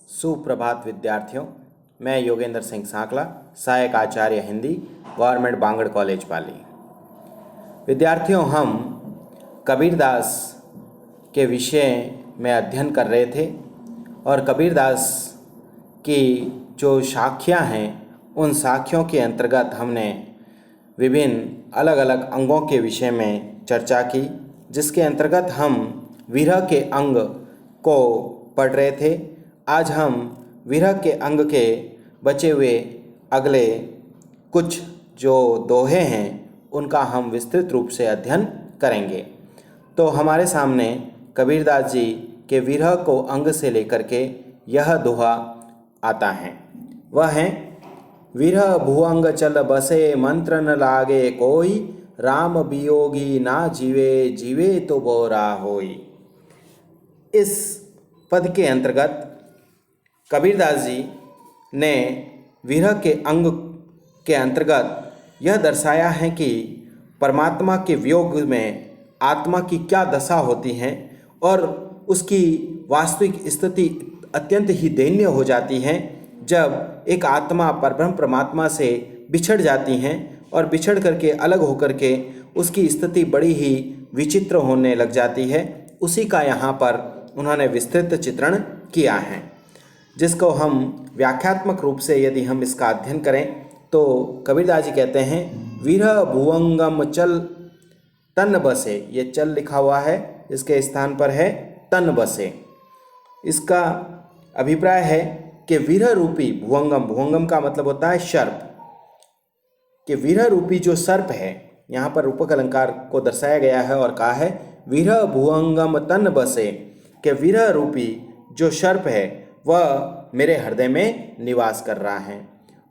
सुप्रभात विद्यार्थियों। मैं योगेंद्र सिंह सांकला, सहायक आचार्य हिंदी, गवर्नमेंट बांगड़ कॉलेज पाली। विद्यार्थियों, हम कबीरदास के विषय में अध्ययन कर रहे थे और कबीरदास की जो शाखियाँ हैं उन शाखियों के अंतर्गत हमने विभिन्न अलग अलग अंगों के विषय में चर्चा की, जिसके अंतर्गत हम विरह के अंग को पढ़ रहे थे। आज हम विरह के अंग के बचे हुए अगले कुछ जो दोहे हैं उनका हम विस्तृत रूप से अध्ययन करेंगे। तो हमारे सामने कबीरदास जी के विरह को अंग से लेकर के यह दोहा आता है। वह है, विरह भुअंग चल बसे मंत्र न लागे कोई, राम वियोगी ना जीवे जीवे तो बोरा होई। इस पद के अंतर्गत कबीरदास जी ने विरह के अंग के अंतर्गत यह दर्शाया है कि परमात्मा के वियोग में आत्मा की क्या दशा होती है और उसकी वास्तविक स्थिति अत्यंत ही दयनीय हो जाती है जब एक आत्मा परब्रह्म परमात्मा से बिछड़ जाती हैं और बिछड़ करके अलग होकर के उसकी स्थिति बड़ी ही विचित्र होने लग जाती है। उसी का यहाँ पर उन्होंने विस्तृत चित्रण किया है, जिसको हम व्याख्यात्मक रूप से यदि हम इसका अध्ययन करें तो कबीरदास जी कहते हैं, विरह भुअंगम चल तन बसे। ये चल लिखा हुआ है, इसके स्थान पर है तन बसे। इसका अभिप्राय है कि विरह रूपी भुअंगम, भुअंगम का मतलब होता है सर्प, कि विरह रूपी जो सर्प है, यहाँ पर रूपक अलंकार को दर्शाया गया है और कहा है विरह भुअंगम तन बसे, कि विरह रूपी जो सर्प है वह मेरे हृदय में निवास कर रहा है।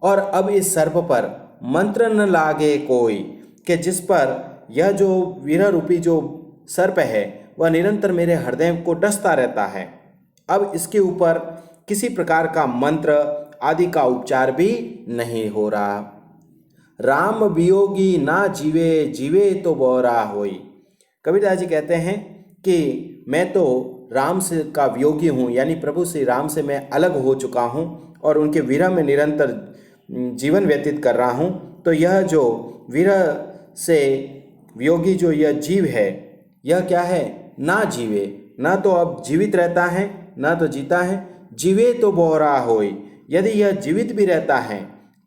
और अब इस सर्प पर मंत्र न लागे कोई, कि जिस पर यह जो विरह रूपी जो सर्प है वह निरंतर मेरे हृदय को डसता रहता है। अब इसके ऊपर किसी प्रकार का मंत्र आदि का उपचार भी नहीं हो रहा। राम वियोगी ना जीवे जीवे तो बोरा होई। कबीरदास जी कहते हैं कि मैं तो राम से का वियोगी हूँ, यानी प्रभु श्री राम से मैं अलग हो चुका हूँ और उनके विरह में निरंतर जीवन व्यतीत कर रहा हूँ। तो यह जो विरह से वियोगी जो यह जीव है, यह क्या है, ना जीवे, ना तो अब जीवित रहता है ना तो जीता है। जीवे तो बोरा होई, यदि यह जीवित भी रहता है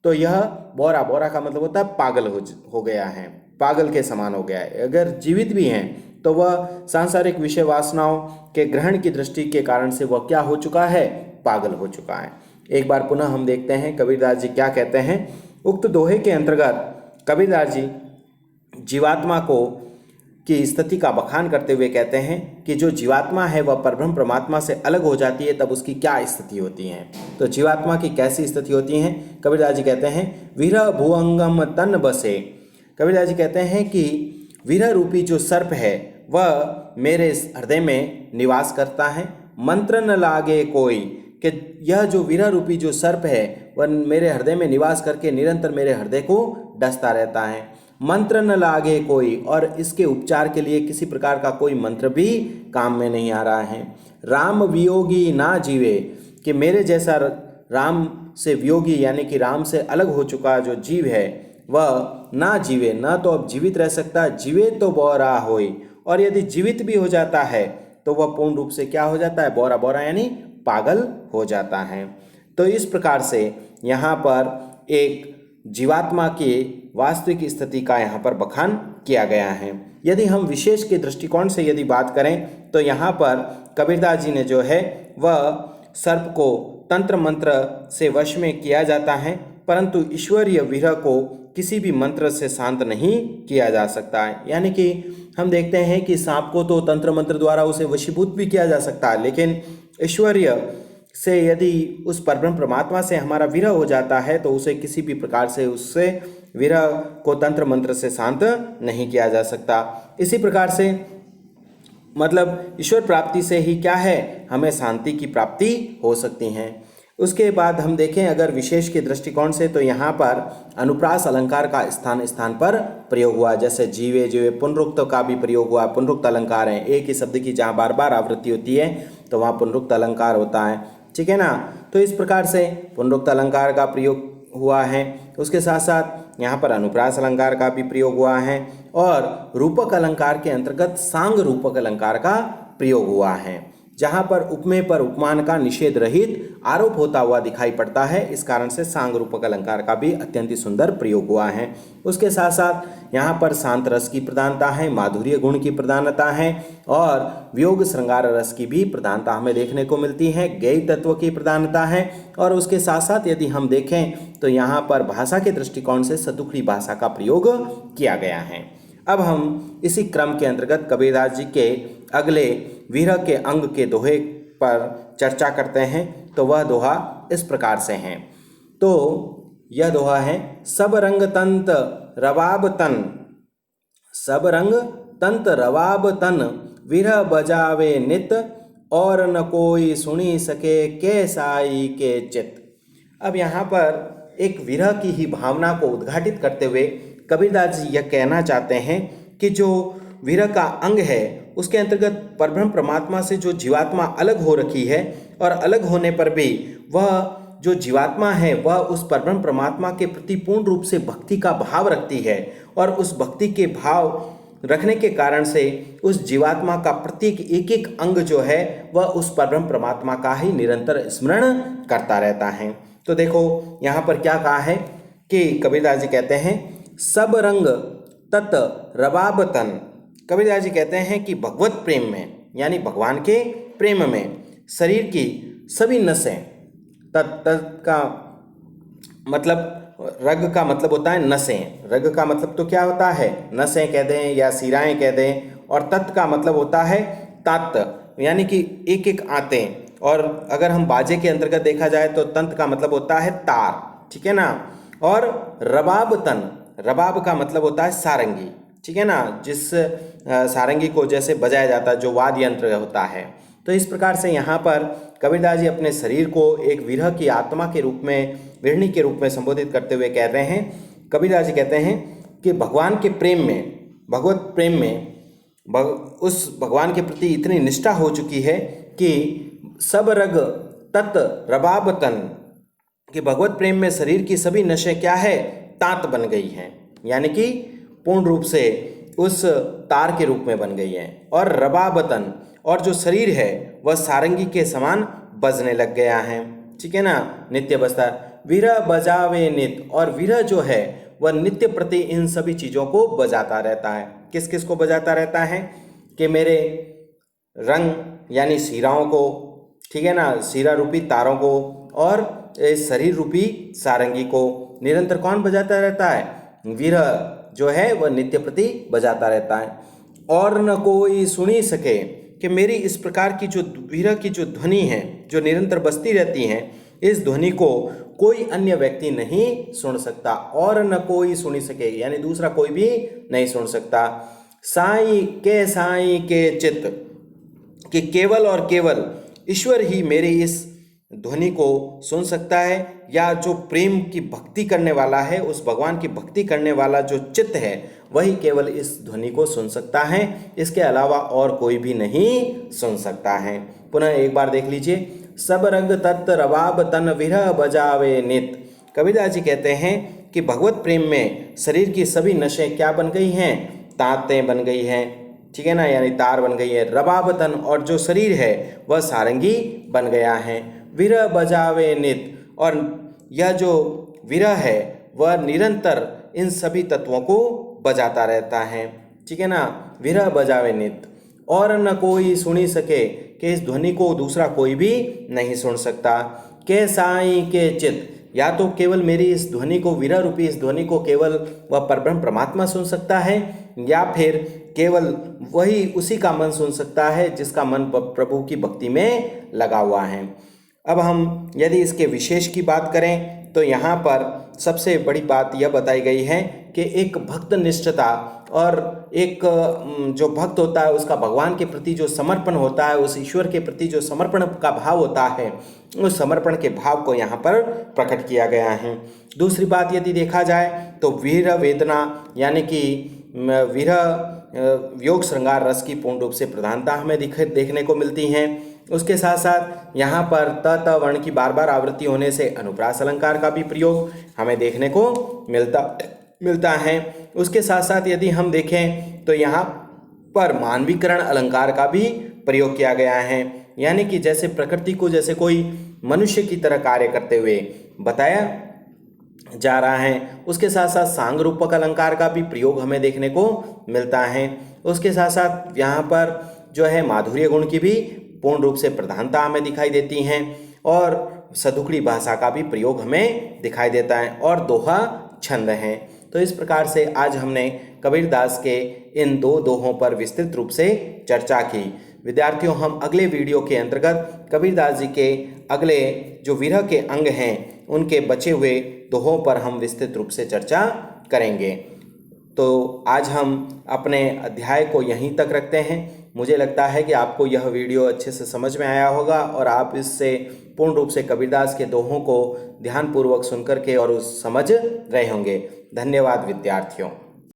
तो यह बोरा, बोरा का मतलब होता है पागल हो गया है, पागल के समान हो गया है। अगर जीवित भी हैं तो वह सांसारिक विषय वासनाओं के ग्रहण की दृष्टि के कारण से वह क्या हो चुका है, पागल हो चुका है। एक बार पुनः हम देखते हैं कबीरदास जी क्या कहते हैं। उक्त दोहे के अंतर्गत कबीरदास जी जीवात्मा को की स्थिति का बखान करते हुए कहते हैं कि जो जीवात्मा है वह परब्रह्म परमात्मा से अलग हो जाती है तब उसकी क्या स्थिति होती है। तो जीवात्मा की कैसी स्थिति होती है, कबीरदास जी कहते हैं, विरह भुअंगम तन बसे। कबीरदास जी कहते हैं कि विरह रूपी जो सर्प है वह मेरे हृदय में निवास करता है। मंत्र न लागे कोई, कि यह जो विरह रूपी जो सर्प है वह मेरे हृदय में निवास करके निरंतर मेरे हृदय को डसता रहता है। मंत्र न लागे कोई, और इसके उपचार के लिए किसी प्रकार का कोई मंत्र भी काम में नहीं आ रहा है। राम वियोगी ना जीवे, कि मेरे जैसा राम से वियोगी यानी कि राम से अलग हो चुका जो जीव है वह ना जीवे, ना तो अब जीवित रह सकता, जीवे तो बोरा होई, और यदि जीवित भी हो जाता है तो वह पूर्ण रूप से क्या हो जाता है, बोरा, बोरा यानी पागल हो जाता है। तो इस प्रकार से यहाँ पर एक जीवात्मा की वास्तविक स्थिति का यहाँ पर बखान किया गया है। यदि हम विशेष के दृष्टिकोण से यदि बात करें तो यहाँ पर कबीरदास जी ने जो है वह सर्प को तंत्र मंत्र से वश में किया जाता है, परंतु ईश्वरीय विरह को किसी भी मंत्र से शांत नहीं किया जा सकता है। यानी कि हम देखते हैं कि सांप को तो तंत्र मंत्र द्वारा उसे वशीभूत भी किया जा सकता है, लेकिन ईश्वरीय से यदि उस परब्रह्म परमात्मा से हमारा विरह हो जाता है तो उसे किसी भी प्रकार से उससे विरह को तंत्र मंत्र से शांत नहीं किया जा सकता। इसी प्रकार से मतलब ईश्वर प्राप्ति से ही क्या है, हमें शांति की प्राप्ति हो सकती है। उसके बाद हम देखें अगर विशेष के दृष्टिकोण से तो यहाँ पर अनुप्रास अलंकार का स्थान स्थान पर प्रयोग हुआ, जैसे जीवे जीवे पुनरुक्त का भी प्रयोग हुआ। पुनरुक्त अलंकार है, एक ही शब्द की जहाँ बार बार आवृत्ति होती है तो वहाँ पुनरुक्त अलंकार होता है। ठीक है ना। तो इस प्रकार से पुनरुक्त अलंकार का प्रयोग हुआ है। उसके साथ साथ यहाँ पर अनुप्रास अलंकार का भी प्रयोग हुआ है और रूपक अलंकार के अंतर्गत सांग रूपक अलंकार का प्रयोग हुआ है, जहाँ पर उपमेय पर उपमान का निषेध रहित आरोप होता हुआ दिखाई पड़ता है। इस कारण से सांग रूपक अलंकार का भी अत्यंत ही सुंदर प्रयोग हुआ है। उसके साथ साथ यहाँ पर शांत रस की प्रधानता है, माधुर्य गुण की प्रधानता है और वियोग श्रृंगार रस की भी प्रधानता हमें देखने को मिलती है, गेय तत्व की प्रधानता है। और उसके साथ साथ यदि हम देखें तो यहाँ पर भाषा के दृष्टिकोण से सतुखड़ी भाषा का प्रयोग किया गया है। अब हम इसी क्रम के अंतर्गत कबीरदास जी के अगले विरह के अंग के दोहे पर चर्चा करते हैं। तो वह दोहा इस प्रकार से है। तो यह दोहा है, सब रंग तंत रवाब तन, सब रंग तंत रवाब तन, विरह बजावे नित, और न कोई सुनी सके के साई के चित। अब यहाँ पर एक विरह की ही भावना को उद्घाटित करते हुए कबीरदास जी यह कहना चाहते हैं कि जो विरह का अंग है उसके अंतर्गत परब्रह्म परमात्मा से जो जीवात्मा अलग हो रखी है और अलग होने पर भी वह जो जीवात्मा है वह उस परब्रह्म परमात्मा के प्रति पूर्ण रूप से भक्ति का भाव रखती है और उस भक्ति के भाव रखने के कारण से उस जीवात्मा का प्रत्येक एक एक अंग जो है वह उस परब्रह्म परमात्मा का ही निरंतर स्मरण करता रहता है। तो देखो यहाँ पर क्या कहा है कि कबीरदास जी कहते हैं, सब रंग तत् रबाब तन। कबीरदास जी कहते हैं कि भगवत प्रेम में यानी भगवान के प्रेम में शरीर की सभी नसें, तत् का मतलब रग का मतलब होता है नसें, रग का मतलब तो क्या होता है नसें कह दें या सिराएं कह दें, और तत् का मतलब होता है तात यानी कि एक एक आंतें। और अगर हम बाजे के अंतर्गत देखा जाए तो तंत का मतलब होता है तार, ठीक है ना। और रबाब तन, रबाब का मतलब होता है सारंगी, ठीक है ना, जिस सारंगी को जैसे बजाया जाता है जो वाद्य यंत्र होता है। तो इस प्रकार से यहाँ पर कबीरदास जी अपने शरीर को एक विरह की आत्मा के रूप में, विरहणी के रूप में संबोधित करते हुए कह रहे हैं। कबीरदास जी कहते हैं कि भगवान के प्रेम में, भगवत प्रेम में उस भगवान के प्रति इतनी निष्ठा हो चुकी है कि सब रग तत् रबाब तन, कि भगवत प्रेम में शरीर की सभी नशें क्या है तात बन गई हैं, यानी कि पूर्ण रूप से उस तार के रूप में बन गई है। और रबाबतन, और जो शरीर है वह सारंगी के समान बजने लग गया है, ठीक है ना, नित्य बजता। विरह बजावे नित, और विरह जो है वह नित्य प्रति इन सभी चीज़ों को बजाता रहता है। किस किस को बजाता रहता है कि मेरे रंग यानी शीराओं को, ठीक है ना, शीरा रूपी तारों को, और शरीर रूपी सारंगी को निरंतर कौन बजाता रहता है, विरह जो है वह नित्य प्रति बजाता रहता है। और न कोई सुनी सके, कि मेरी इस प्रकार की जो विरह की जो ध्वनि है जो निरंतर बजती रहती है, इस ध्वनि को कोई अन्य व्यक्ति नहीं सुन सकता। और न कोई सुनी सके यानी दूसरा कोई भी नहीं सुन सकता। साई के चित्त, कि केवल और केवल ईश्वर ही मेरी इस ध्वनि को सुन सकता है, या जो प्रेम की भक्ति करने वाला है, उस भगवान की भक्ति करने वाला जो चित्त है वही केवल इस ध्वनि को सुन सकता है, इसके अलावा और कोई भी नहीं सुन सकता है। पुनः एक बार देख लीजिए, सब रंग तत् रबाब तन, विरह बजावे नित। कबीरदास जी कहते हैं कि भगवत प्रेम में शरीर की सभी नशें क्या बन गई हैं, तातें बन गई हैं, ठीक है ना, यानी तार बन गई है। रबाबतन, और जो शरीर है वह सारंगी बन गया है। विरह बजावे नित, और यह जो विरह है वह निरंतर इन सभी तत्वों को बजाता रहता है, ठीक है ना, विरह बजावे नित। और न कोई सुनी सके, कि इस ध्वनि को दूसरा कोई भी नहीं सुन सकता। के साई के चित, या तो केवल मेरी इस ध्वनि को, विरह रूपी इस ध्वनि को केवल वह परब्रह्म परमात्मा सुन सकता है, या फिर केवल वही उसी का मन सुन सकता है जिसका मन प्रभु की भक्ति में लगा हुआ है। अब हम यदि इसके विशेष की बात करें तो यहाँ पर सबसे बड़ी बात यह बताई गई है कि एक भक्त निष्ठता और एक जो भक्त होता है उसका भगवान के प्रति जो समर्पण होता है, उस ईश्वर के प्रति जो समर्पण का भाव होता है, उस समर्पण के भाव को यहाँ पर प्रकट किया गया है। दूसरी बात यदि देखा जाए तो वीर वेदना यानी कि विरह वियोग श्रृंगार रस की पूर्ण रूप से प्रधानता हमें देखने को मिलती है। उसके साथ साथ यहाँ पर त त वर्ण की बार बार आवृत्ति होने से अनुप्रास अलंकार का भी प्रयोग हमें देखने को मिलता है। उसके साथ साथ यदि हम देखें तो यहाँ पर मानवीकरण अलंकार का भी प्रयोग किया गया है, यानी कि जैसे प्रकृति को जैसे कोई मनुष्य की तरह कार्य करते हुए बताया जा रहा है। उसके साथ साथ सांग रूपक अलंकार का भी प्रयोग हमें देखने को मिलता है। उसके साथ साथ यहाँ पर जो है माधुर्य गुण की भी पूर्ण रूप से प्रधानता हमें दिखाई देती हैं और सदुकड़ी भाषा का भी प्रयोग हमें दिखाई देता है और दोहा छंद हैं। तो इस प्रकार से आज हमने कबीरदास के इन दो दोहों पर विस्तृत रूप से चर्चा की। विद्यार्थियों, हम अगले वीडियो के अंतर्गत कबीरदास जी के अगले जो विरह के अंग हैं उनके बचे हुए दोहों पर हम विस्तृत रूप से चर्चा करेंगे। तो आज हम अपने अध्याय को यहीं तक रखते हैं। मुझे लगता है कि आपको यह वीडियो अच्छे से समझ में आया होगा और आप इससे पूर्ण रूप से कबीरदास के दोहों को ध्यानपूर्वक सुन करके और समझ रहे होंगे। धन्यवाद विद्यार्थियों।